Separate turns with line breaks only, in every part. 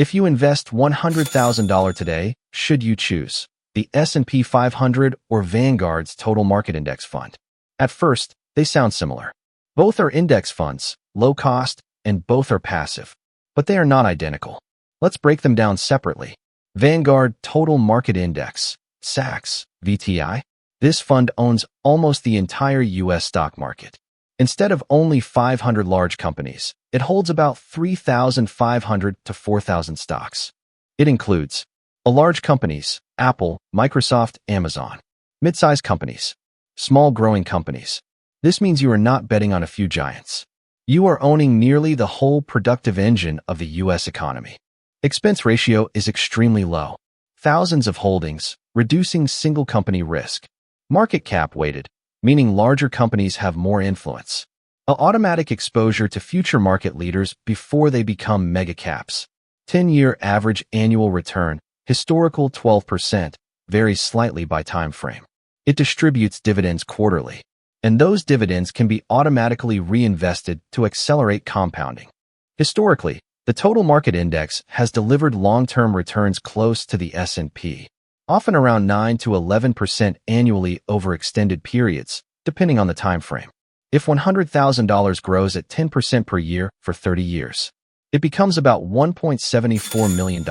If you invest $100,000 today, should you choose the S&P 500 or Vanguard's Total Market Index Fund? At first, they sound similar. Both are index funds, low cost, and both are passive. But they are not identical. Let's break them down separately. Vanguard Total Market Index, SAX, VTI. This fund owns almost the entire U.S. stock market. Instead of only 500 large companies, it holds about 3,500 to 4,000 stocks. It includes large companies, Apple, Microsoft, Amazon. Mid-sized companies, small growing companies. This means you are not betting on a few giants. You are owning nearly the whole productive engine of the U.S. economy. Expense ratio is extremely low. Thousands of holdings, reducing single company risk. Market cap weighted, meaning larger companies have more influence. Automatic exposure to future market leaders before they become mega caps. 10-year average annual return, historical 12%, varies slightly by time frame. It distributes dividends quarterly, and those dividends can be automatically reinvested to accelerate compounding. Historically, the total market index has delivered long-term returns close to the S&P, often around 9 to 11% annually over extended periods, depending on the time frame. If $100,000 grows at 10% per year for 30 years, it becomes about $1.74 million.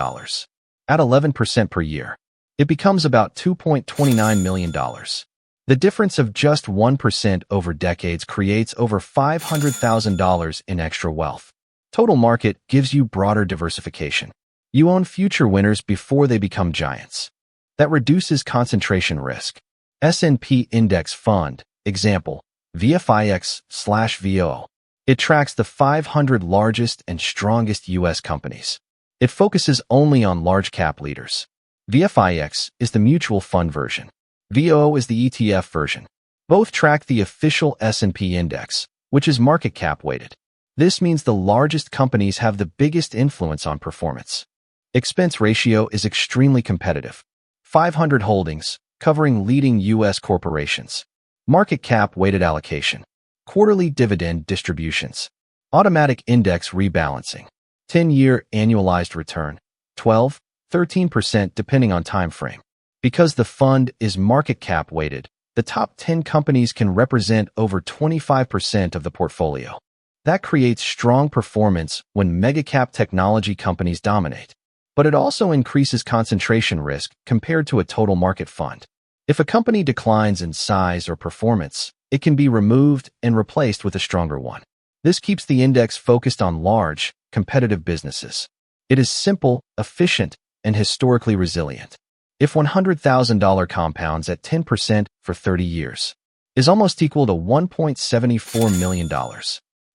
At 11% per year, it becomes about $2.29 million. The difference of just 1% over decades creates over $500,000 in extra wealth. Total market gives you broader diversification. You own future winners before they become giants. That reduces concentration risk. S&P Index Fund, example, VFIX/VOO. It tracks the 500 largest and strongest U.S. companies. It focuses only on large cap leaders. VFIX is the mutual fund version. VOO is the ETF version. Both track the official S&P index, which is market cap weighted. This means the largest companies have the biggest influence on performance. Expense ratio is extremely competitive. 500 holdings, covering leading U.S. corporations. Market cap weighted allocation. Quarterly dividend distributions. Automatic index rebalancing. 10-year annualized return. 12, 13% depending on time frame. Because the fund is market cap weighted, the top 10 companies can represent over 25% of the portfolio. That creates strong performance when mega-cap technology companies dominate. But it also increases concentration risk compared to a total market fund. If a company declines in size or performance, it can be removed and replaced with a stronger one. This keeps the index focused on large, competitive businesses. It is simple, efficient, and historically resilient. If $100,000 compounds at 10% for 30 years, is almost equal to $1.74 million.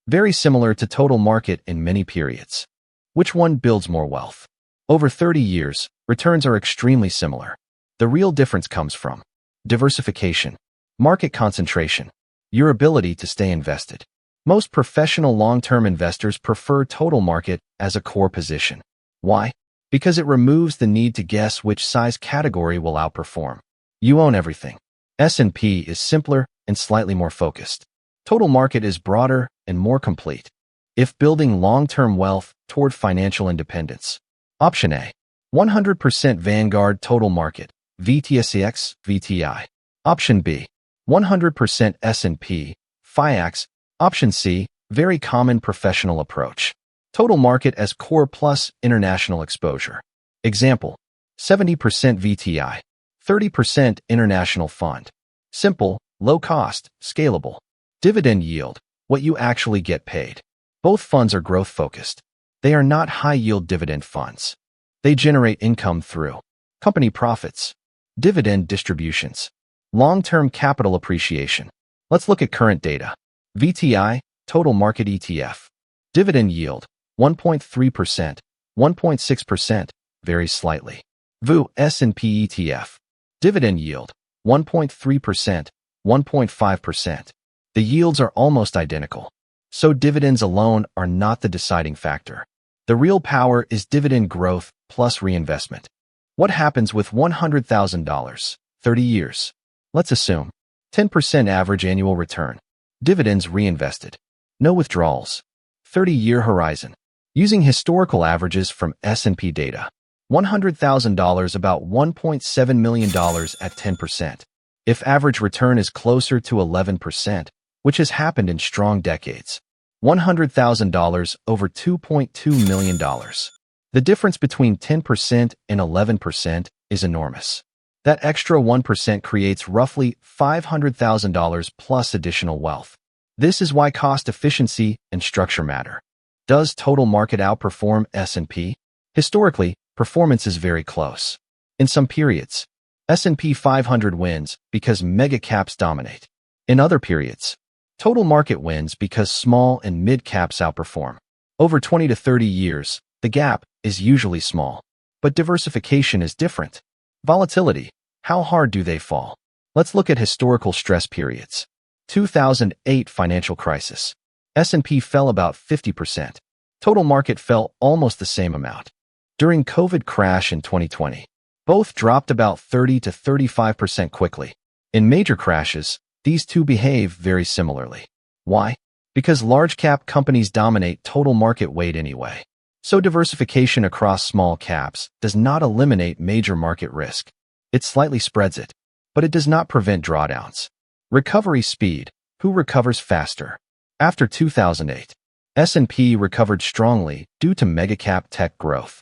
Very similar to total market in many periods. Which one builds more wealth? Over 30 years, returns are extremely similar. The real difference comes from diversification, market concentration, your ability to stay invested. Most professional long-term investors prefer total market as a core position. Why? Because it removes the need to guess which size category will outperform. You own everything. S&P is simpler and slightly more focused. Total market is broader and more complete. If building long-term wealth toward financial independence. Option A. 100% Vanguard Total Market, VTSX, VTI. Option B. 100% S&P, FIAX. Option C. Very common professional approach. Total market as core plus international exposure. Example. 70% VTI, 30% international fund. Simple, low cost, scalable. Dividend yield, what you actually get paid. Both funds are growth focused. They are not high-yield dividend funds. They generate income through company profits, dividend distributions, long-term capital appreciation. Let's look at current data. VTI, Total Market ETF. Dividend yield, 1.3%, 1.6%, varies slightly. VOO S&P ETF. Dividend yield, 1.3%, 1.5%. The yields are almost identical. So dividends alone are not the deciding factor. The real power is dividend growth plus reinvestment. What happens with $100,000, 30 years? Let's assume 10% average annual return. Dividends reinvested. No withdrawals. 30-year horizon. Using historical averages from S&P data, $100,000 about $1.7 million at 10%. If average return is closer to 11%, which has happened in strong decades, $100,000 over $2.2 million. The difference between 10% and 11% is enormous. That extra 1% creates roughly $500,000 plus additional wealth. This is why cost efficiency and structure matter. Does total market outperform S&P? Historically, performance is very close. In some periods, S&P 500 wins because mega caps dominate. In other periods, total market wins because small and mid caps outperform. Over 20 to 30 years, the gap is usually small. But diversification is different. Volatility, how hard do they fall? Let's look at historical stress periods. 2008 financial crisis. S&P fell about 50%. Total market fell almost the same amount. During COVID crash in 2020, both dropped about 30 to 35% quickly. In major crashes, these two behave very similarly. Why? Because large cap companies dominate total market weight anyway. So diversification across small caps does not eliminate major market risk. It slightly spreads it, but it does not prevent drawdowns. Recovery speed. Who recovers faster? After 2008, S&P recovered strongly due to mega-cap tech growth.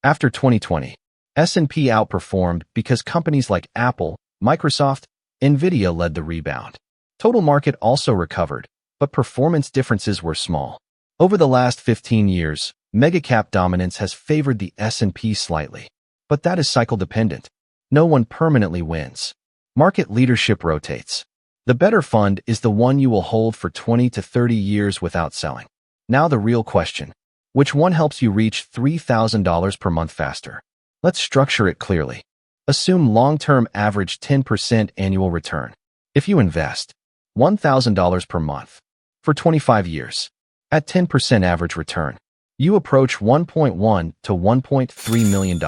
After 2020, S&P outperformed because companies like Apple, Microsoft, Nvidia led the rebound. Total market also recovered, but performance differences were small. Over the last 15 years, mega-cap dominance has favored the S&P slightly. But that is cycle-dependent. No one permanently wins. Market leadership rotates. The better fund is the one you will hold for 20 to 30 years without selling. Now the real question. Which one helps you reach $3,000 per month faster? Let's structure it clearly. Assume long-term average 10% annual return. If you invest $1,000 per month for 25 years, at 10% average return, you approach $1.1 to $1.3 million.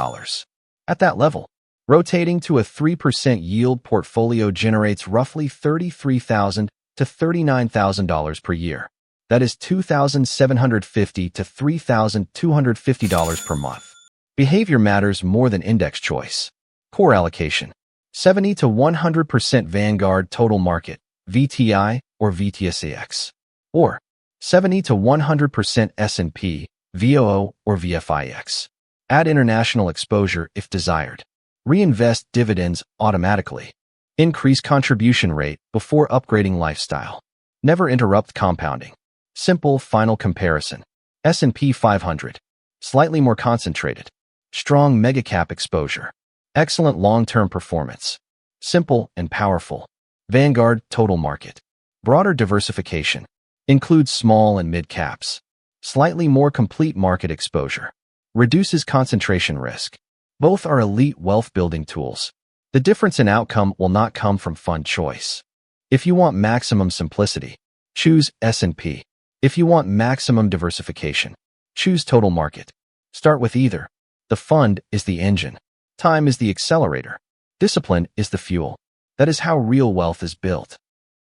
At that level, rotating to a 3% yield portfolio generates roughly $33,000 to $39,000 per year. That is $2,750 to $3,250 per month. Behavior matters more than index choice. Core allocation. 70 to 100% Vanguard total market, VTI or VTSAX. Or 70 to 100% S&P, VOO or VFIX. Add international exposure if desired. Reinvest dividends automatically. Increase contribution rate before upgrading lifestyle. Never interrupt compounding. Simple final comparison. S&P 500. Slightly more concentrated. Strong mega-cap exposure. Excellent long-term performance. Simple and powerful. Vanguard total market. Broader diversification. Includes small and mid-caps. Slightly more complete market exposure. Reduces concentration risk. Both are elite wealth-building tools. The difference in outcome will not come from fund choice. If you want maximum simplicity, choose S&P. If you want maximum diversification, choose total market. Start with either. The fund is the engine. Time is the accelerator. Discipline is the fuel. That is how real wealth is built.